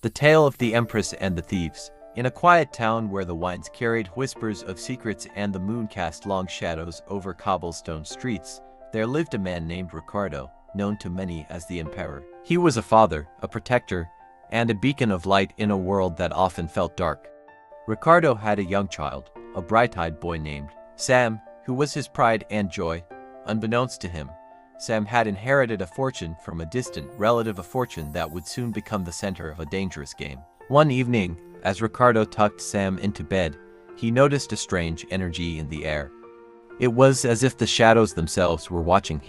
The Tale of the Empress and the Thieves. In a quiet town where the winds carried whispers of secrets and the moon cast long shadows over cobblestone streets, there lived a man named Ricardo, known to many as the Emperor. He was a father, a protector, and a beacon of light in a world that often felt dark. Ricardo had a young child, a bright-eyed boy named Sam, who was his pride and joy. Unbeknownst to him, Sam had inherited a fortune from a distant relative, a fortune that would soon become the center of a dangerous game. One evening, as Ricardo tucked Sam into bed, he noticed a strange energy in the air. It was as if the shadows themselves were watching.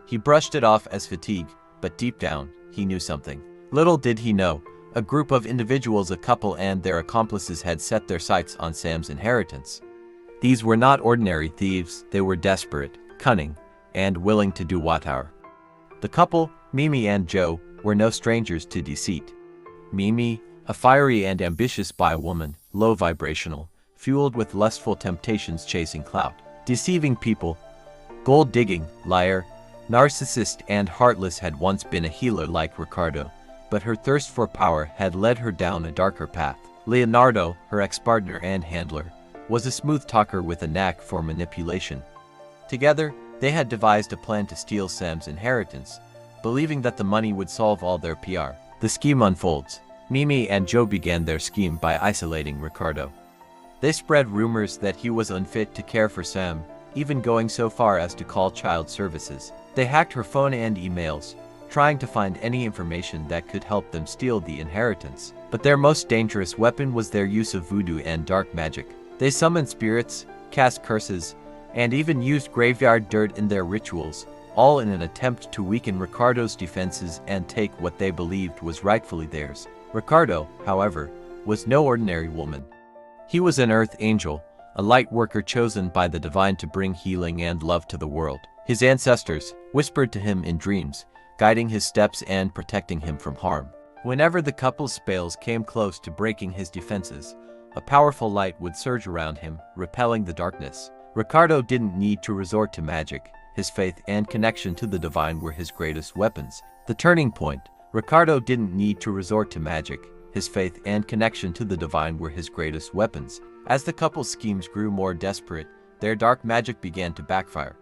He brushed it off as fatigue, but deep down, he knew something. Little did he know, a group of individuals, a couple and their accomplices, had set their sights on Sam's inheritance. These were not ordinary thieves, they were desperate, cunning, and willing to do whatever. The couple, Mimi and Joe, were no strangers to deceit. Mimi, a fiery and ambitious woman, low vibrational, fueled with lustful temptations, chasing clout, deceiving people, gold-digging, liar, narcissist and heartless, had once been a healer like Ricardo, but her thirst for power had led her down a darker path. Leonardo, her ex-partner and handler, was a smooth talker with a knack for manipulation. Together, they had devised a plan to steal Sam's inheritance, believing that the money would solve all their PR. The scheme unfolds. Mimi and Joe began their scheme by isolating Ricardo. They spread rumors that he was unfit to care for Sam, even going so far as to call child services. They hacked her phone and emails, trying to find any information that could help them steal the inheritance. But their most dangerous weapon was their use of voodoo and dark magic. They summoned spirits, cast curses, and even used graveyard dirt in their rituals, all in an attempt to weaken Ricardo's defenses and take what they believed was rightfully theirs. Ricardo, however, was no ordinary woman. He was an earth angel, a light worker chosen by the divine to bring healing and love to the world. His ancestors whispered to him in dreams, guiding his steps and protecting him from harm. Whenever the couple's spells came close to breaking his defenses, a powerful light would surge around him, repelling the darkness. Ricardo didn't need to resort to magic. His faith and connection to the divine were his greatest weapons. The turning point. Ricardo didn't need to resort to magic. His faith and connection to the divine were his greatest weapons. As the couple's schemes grew more desperate, their dark magic began to backfire.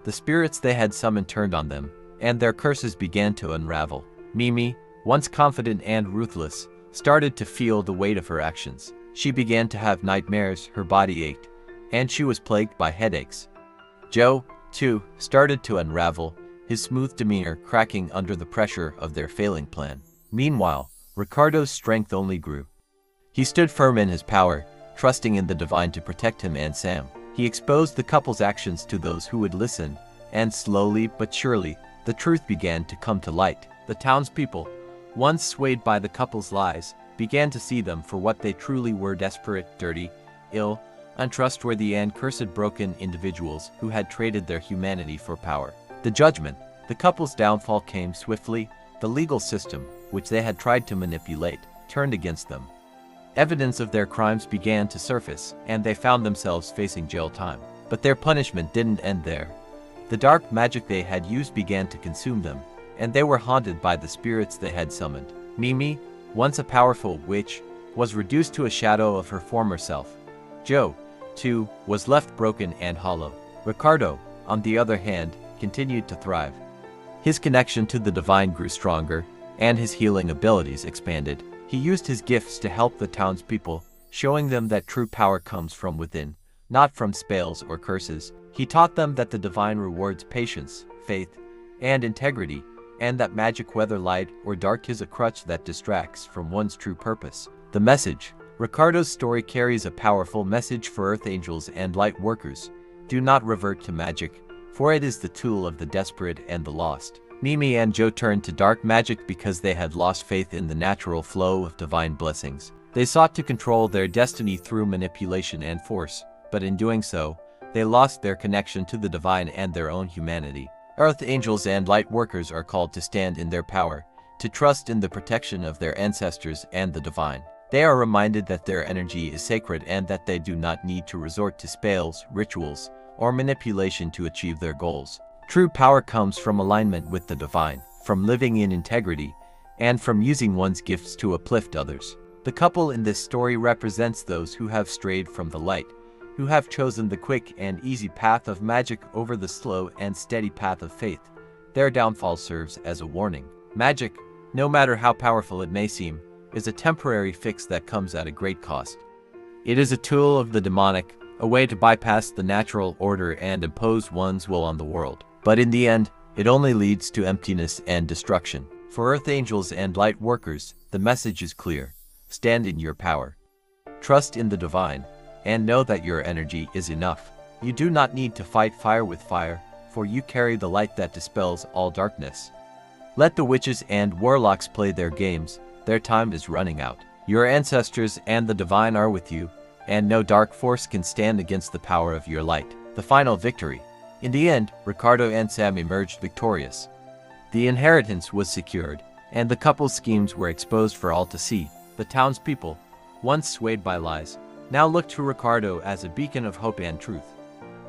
The spirits they had summoned turned on them, and their curses began to unravel. Mimi, once confident and ruthless, started to feel the weight of her actions. She began to have nightmares, her body ached, and she was plagued by headaches. Joe, too, started to unravel, his smooth demeanor cracking under the pressure of their failing plan. Meanwhile, Ricardo's strength only grew. He stood firm in his power, trusting in the divine to protect him and Sam. He exposed the couple's actions to those who would listen, and slowly but surely, the truth began to come to light. The townspeople, once swayed by the couple's lies, began to see them for what they truly were: desperate, dirty, ill, untrustworthy and cursed, broken individuals who had traded their humanity for power. The judgment. The couple's downfall came swiftly. The legal system, which they had tried to manipulate, turned against them. Evidence of their crimes began to surface, and they found themselves facing jail time. But their punishment didn't end there. The dark magic they had used began to consume them, and they were haunted by the spirits they had summoned. Mimi, once a powerful witch, was reduced to a shadow of her former self. Joe, too, was left broken and hollow. Ricardo, on the other hand, continued to thrive. His connection to the divine grew stronger, and his healing abilities expanded. He used his gifts to help the townspeople, showing them that true power comes from within, not from spells or curses. He taught them that the divine rewards patience, faith, and integrity, and that magic, whether light or dark, is a crutch that distracts from one's true purpose. The message. Ricardo's story carries a powerful message for earth angels and light workers. Do not revert to magic, for it is the tool of the desperate and the lost. Mimi and Joe turned to dark magic because they had lost faith in the natural flow of divine blessings. They sought to control their destiny through manipulation and force, but in doing so, they lost their connection to the divine and their own humanity. Earth angels and light workers are called to stand in their power, to trust in the protection of their ancestors and the divine. They are reminded that their energy is sacred and that they do not need to resort to spells, rituals, or manipulation to achieve their goals. True power comes from alignment with the divine, from living in integrity, and from using one's gifts to uplift others. The couple in this story represents those who have strayed from the light, who have chosen the quick and easy path of magic over the slow and steady path of faith. Their downfall serves as a warning. Magic, no matter how powerful it may seem, is a temporary fix that comes at a great cost. It is a tool of the demonic, a way to bypass the natural order and impose one's will on the world. But in the end, it only leads to emptiness and destruction. For earth angels and light workers, the message is clear. Stand in your power. Trust in the divine, and know that your energy is enough. You do not need to fight fire with fire, for you carry the light that dispels all darkness. Let the witches and warlocks play their games. Their time is running out. Your ancestors and the divine are with you, and no dark force can stand against the power of your light. The final victory. In the end, Ricardo and Sam emerged victorious. The inheritance was secured, and the couple's schemes were exposed for all to see. The townspeople, once swayed by lies, now looked to Ricardo as a beacon of hope and truth.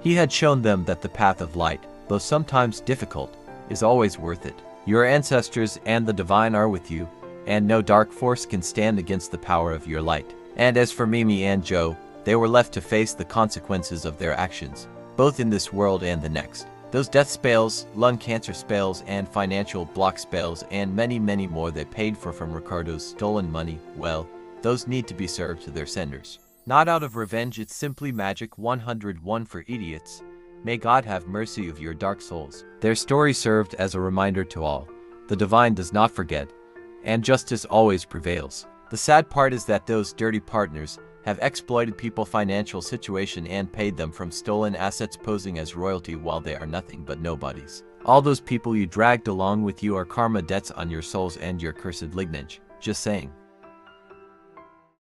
He had shown them that the path of light, though sometimes difficult, is always worth it. Your ancestors and the divine are with you, and no dark force can stand against the power of your light. And as for Mimi and Joe, they were left to face the consequences of their actions, both in this world and the next. Those death spells, lung cancer spells, and financial block spells, and many, many more they paid for from Ricardo's stolen money, well, those need to be served to their senders. Not out of revenge, it's simply magic. 101 for idiots. May God have mercy of your dark souls. Their story served as a reminder to all. The divine does not forget, and justice always prevails. The sad part is that those dirty partners have exploited people's financial situation and paid them from stolen assets, posing as royalty while they are nothing but nobodies. All those people you dragged along with you are karma debts on your souls and your cursed lineage. Just saying.